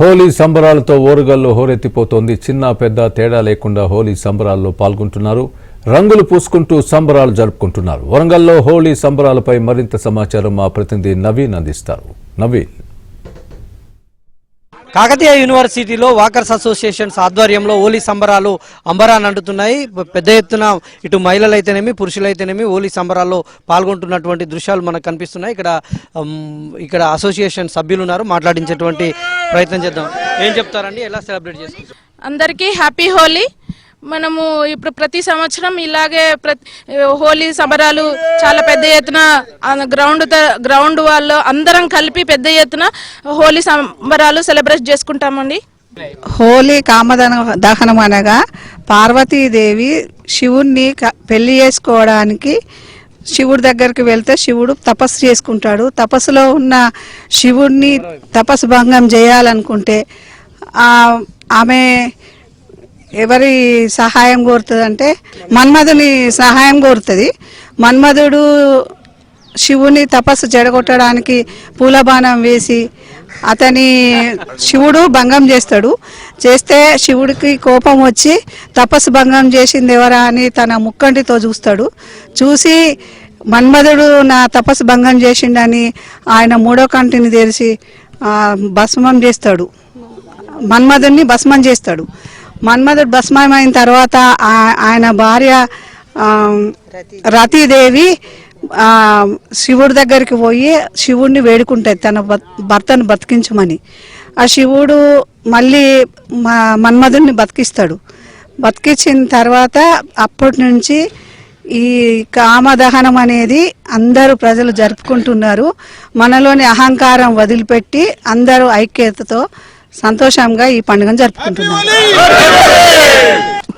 హోలీ సంబరాలతో ఓరుగల్లు హోరెత్తిపోతోంది. చిన్న పెద్ద తేడా లేకుండా హోలీ సంబరాల్లో పాల్గొంటున్నారు. రంగులు పూసుకుంటూ సంబరాలు జరుపుకుంటున్నారు. వరంగల్లో హోలీ సంబరాలపై మరింత సమాచారం మా ప్రతినిధి నవీన్ అందిస్తారు. నవీన్. కాకతీయ యూనివర్సిటీలో వాకర్స్ అసోసియేషన్స్ ఆధ్వర్యంలో హోలీ సంబరాలు అంబరాన్ని అంటున్నాయి. పెద్ద ఎత్తున ఇటు మహిళలైతేనేమి పురుషులైతేనేమి హోలీ సంబరాల్లో పాల్గొంటున్నటువంటి దృశ్యాలు మనకు కనిపిస్తున్నాయి. ఇక్కడ అసోసియేషన్ సభ్యులు ఉన్నారు, మాట్లాడించేటువంటి ప్రయత్నం చేద్దాం. ఏం చెప్తారండి, ఎలా సెలబ్రేట్ చేసుకుంటారు? అందరికీ హ్యాపీ హోలీ. మనము ఇప్పుడు ప్రతి సంవత్సరం ఇలాగే హోలీ సంబరాలు చాలా పెద్ద ఎత్తున గ్రౌండ్ వాళ్ళు అందరం కలిపి పెద్ద ఎత్తున హోలీ సంబరాలు సెలబ్రేట్ చేసుకుంటామండి. హోలీ దహనం అనగా పార్వతీదేవి శివుణ్ణి పెళ్లి చేసుకోవడానికి శివుడి దగ్గరికి వెళ్తే శివుడు తపస్సు చేసుకుంటాడు. తపస్సులో ఉన్న శివుడిని తపస్సు భంగం చేయాలనుకుంటే ఆమె ఎవరి సహాయం కోరుతుంది అంటే మన్మధుని సహాయం కోరుతుంది. మన్మధుడు శివుని తపస్సు చెడగొట్టడానికి పూలబాణం వేసి శివుడు భంగం చేస్తే శివుడికి కోపం వచ్చి తపస్సు భంగం చేసింది ఎవరా అని తన ముక్కంటితో చూసి మన్మధుడు నా తపస్సు భంగం చేసిండని ఆయన మూడో కంటిని తెరిచి భస్మం చేస్తాడు. మన్మధుడిని భస్మం చేస్తాడు. మన్మధుడు భస్మమైన తర్వాత ఆయన భార్య రతీదేవి శివుడి దగ్గరికి పోయి శివుడిని వేడుకుంటుంది తన భర్తను బతికించమని. ఆ శివుడు మళ్ళీ మన్మధుడిని బతికిస్తాడు. బతికించిన తర్వాత అప్పటి నుంచి ఈ కామదహనం అనేది అందరూ ప్రజలు జరుపుకుంటున్నారు. మనలోని అహంకారం వదిలిపెట్టి అందరూ ఐక్యతతో సంతోషంగా ఈ పండుగను జరుపుకుంటున్నాం.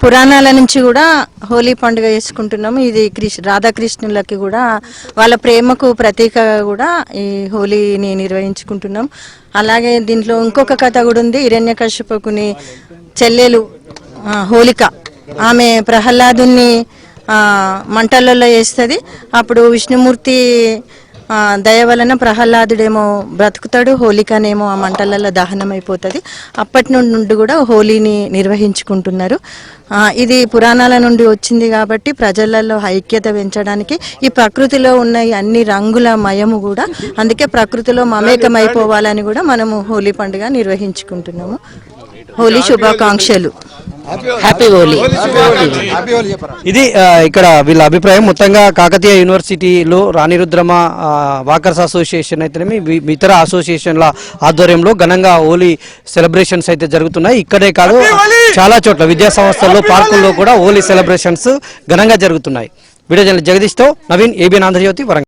పురాణాల నుంచి కూడా హోలీ పండుగ చేసుకుంటున్నాము. ఇది రాధాకృష్ణులకి కూడా వాళ్ళ ప్రేమకు ప్రతీకగా కూడా ఈ హోలీని నిర్వహించుకుంటున్నాం. అలాగే దీంట్లో ఇంకొక కథ కూడా ఉంది. హిరణ్యకశిపుని చెల్లెలు హోలిక, ఆమె ప్రహ్లాదుని మంటలలో వేస్తుంది. అప్పుడు విష్ణుమూర్తి దయ వలన ప్రహ్లాదుడేమో బ్రతుకుతాడు, హోలికనేమో ఆ మంటలలో దహనం అయిపోతుంది. అప్పటి నుండి కూడా హోలీని నిర్వహించుకుంటున్నారు. ఇది పురాణాల నుండి వచ్చింది కాబట్టి ప్రజలలో ఐక్యత పెంచడానికి ఈ ప్రకృతిలో ఉన్న అన్ని రంగుల మయము కూడా, అందుకే ప్రకృతిలో మమేకమైపోవాలని కూడా మనము హోలీ పండుగ నిర్వహించుకుంటున్నాము. హోలీ శుభాకాంక్షలు. హ్యాపీ హోలీ. ఇది ఇక్కడ వీళ్ళ అభిప్రాయం. మొత్తంగా కాకతీయ యూనివర్సిటీలో రాణి రుద్రమ వాకర్స్ అసోసియేషన్ అయితేనేమి ఇతర అసోసియేషన్ల ఆధ్వర్యంలో ఘనంగా హోలీ సెలబ్రేషన్స్ అయితే జరుగుతున్నాయి. ఇక్కడే కాదు, చాలా చోట్ల విద్యా సంస్థల్లో పార్కుల్లో కూడా హోలీ సెలబ్రేషన్స్ ఘనంగా జరుగుతున్నాయి. వీడియో జర్నలిస్ట్ జగదీష్తో నవీన్, ఏబిఎన్ ఆంధ్రజ్యోతి, వరంగల్.